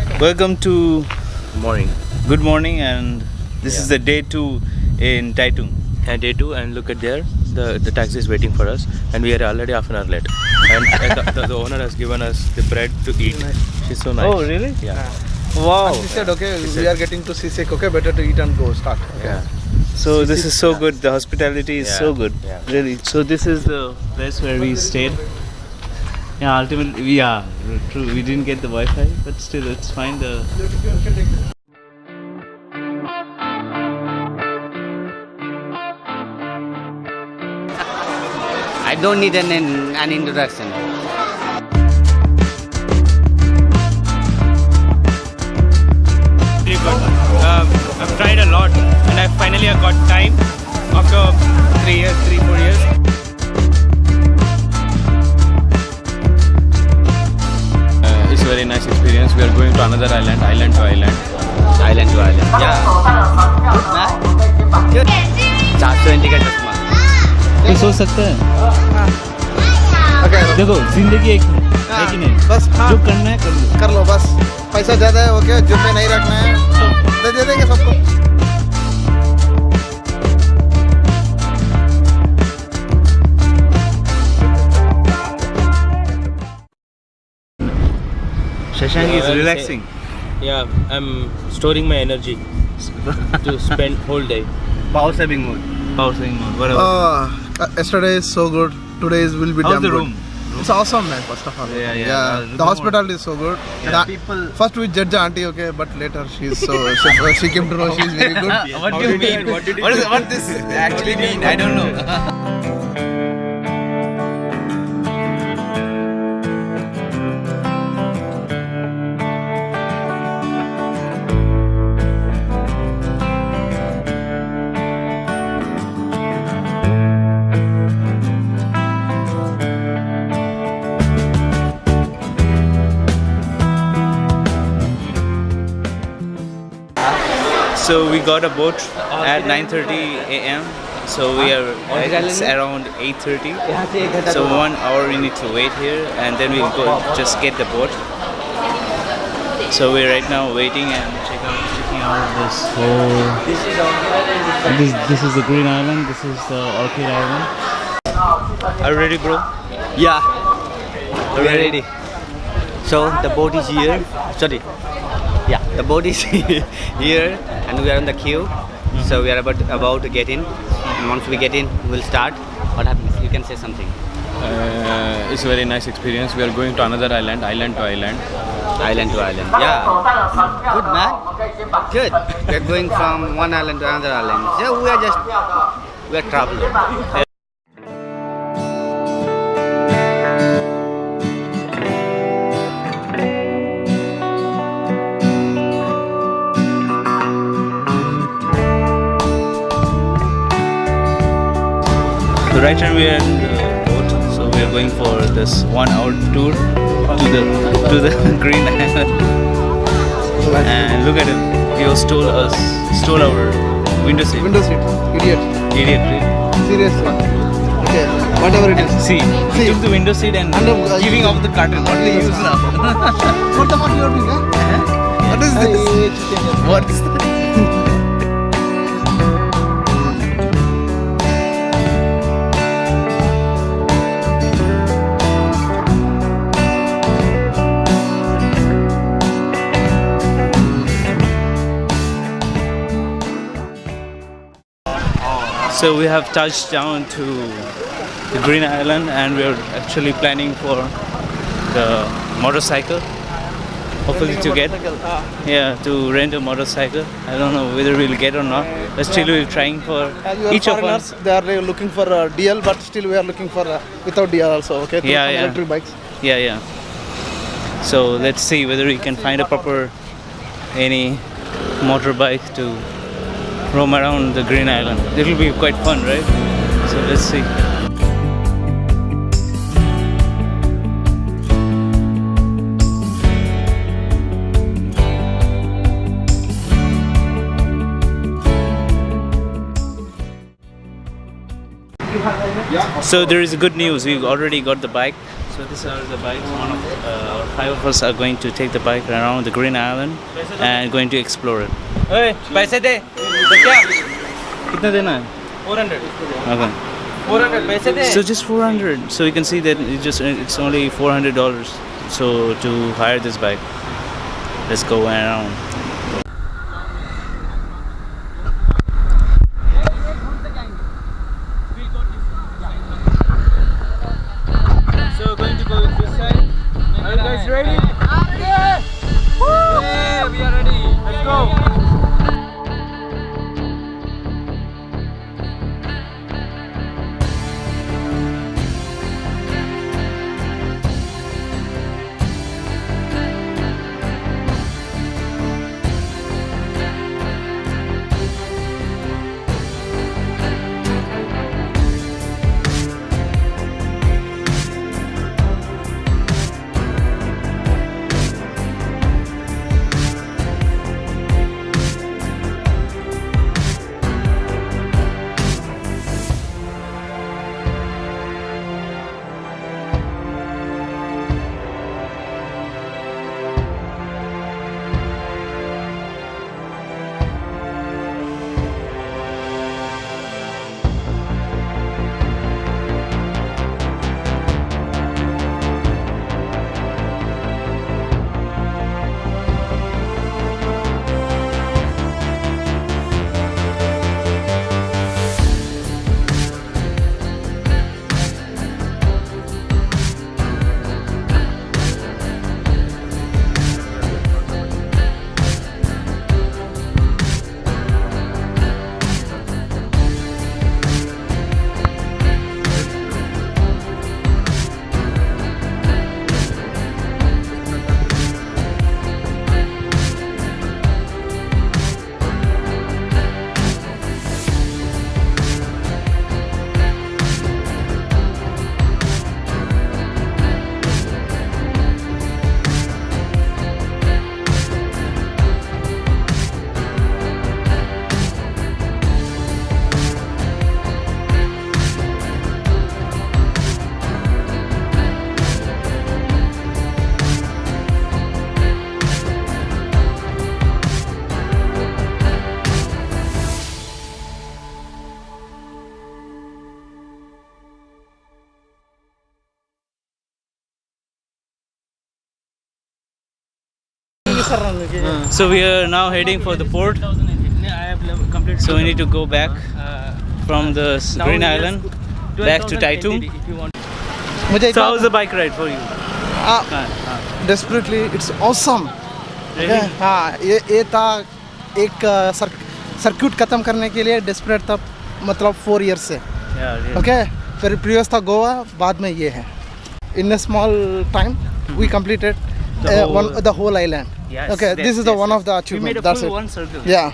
Welcome to Morning. Good morning, and this is the day 2 in Taitung. And day 2, and look at there, the taxi is waiting for us, and we are already half an hour late. And the owner has given us the bread to eat. She's so nice. Oh, really? Yeah. Wow. And she said, okay, we are getting to seasick, okay, better to eat and go, start. Okay. Yeah. So this is so good. The hospitality is so good. Yeah. Really. So this is the place where we stayed. Yeah, ultimately, true. We didn't get the Wi-Fi, but still, it's fine. I don't need an introduction. Very good. I've tried a lot, and I finally got time after 4 years. It's a very nice experience. We are going to another island to island. Island to island. Yeah. Good, man. Good. 420 का चश्मा. ये सोच सकते हैं. Okay. देखो, जिंदगी एक है कि नहीं? बस हाँ, जो करना है कर लो. बस पैसा ज्यादा है, ओके, जेब में नहीं रखना है, दे देंगे सबको. Shashank is relaxing. Yeah, I'm storing my energy to spend whole day. Power saving mode. Whatever. Yesterday is so good. Today will be How's damn the good. room? It's awesome, man. First of all. Yeah. The hospitality is so good. Yeah, people. First we judge the auntie, okay, but later she's so she came to know she's very good. What do you mean? What this actually mean? I don't know. So we got a boat at 9:30 a.m. So it's around 8:30. So 1 hour we need to wait here, and then we'll go just get the boat. So we're right now waiting and checking out this whole. This is the Green Island. This is the Orchid Island. Are you ready, bro? Yeah. We are ready. So the boat is here. Sorry. Yeah, the boat is here, and we are on the queue. So we are about to get in. And once we get in, we'll start. What happens? You can say something. It's a very nice experience. We are going to another island to island. Island to island. Yeah. Good, man. Good. We are going from one island to another island. So we are traveling. So right now we are in the boat. So we are going for this 1 hour tour to the Green Island. And look at him. He stole our window seat. Window seat, idiot. Idiot, really. Seriously. Okay, whatever it is. See, he took the window seat and giving off the curtain. What do they use now? What the fuck you are doing, huh? What is this? What is that? So we have touched down to the Green Island, and we are actually planning for the motorcycle. Hopefully to to rent a motorcycle. I don't know whether we'll get or not. But still we're trying for each of us. They are looking for a DL, but still we are looking for without DL also. Okay. Electric bikes. Yeah. So let's see whether we can find a proper any motorbike to roam around the Green Island. It will be quite fun, right? So let's see. So there is good news. We already got the bike. So these are the bikes. Five of us are going to take the bike around the Green Island and going to explore it. Hey, पैसे दे. तो क्या? कितना देना है? 400. Okay. 400 पैसे दे. So just 400. So you can see that it's only $400. So to hire this bike, let's go around. So we're going to go this side. Are you guys ready? Yeah! Yeah, we are ready. Let's go. So we are now heading for the port. So we need to go back from the Green Island back to Taitung. So how's the bike ride for you? Desperately, it's awesome. Really? हाँ ये था एक circuit खत्म करने के लिए desperate था मतलब 4 years से. Yeah, really. Okay, फिर previous था गोवा, बाद में ये है. In a small time, we completed the whole island. Yes, Okay, this is the one of the we achievement. made a That's full it. one circle. Yeah.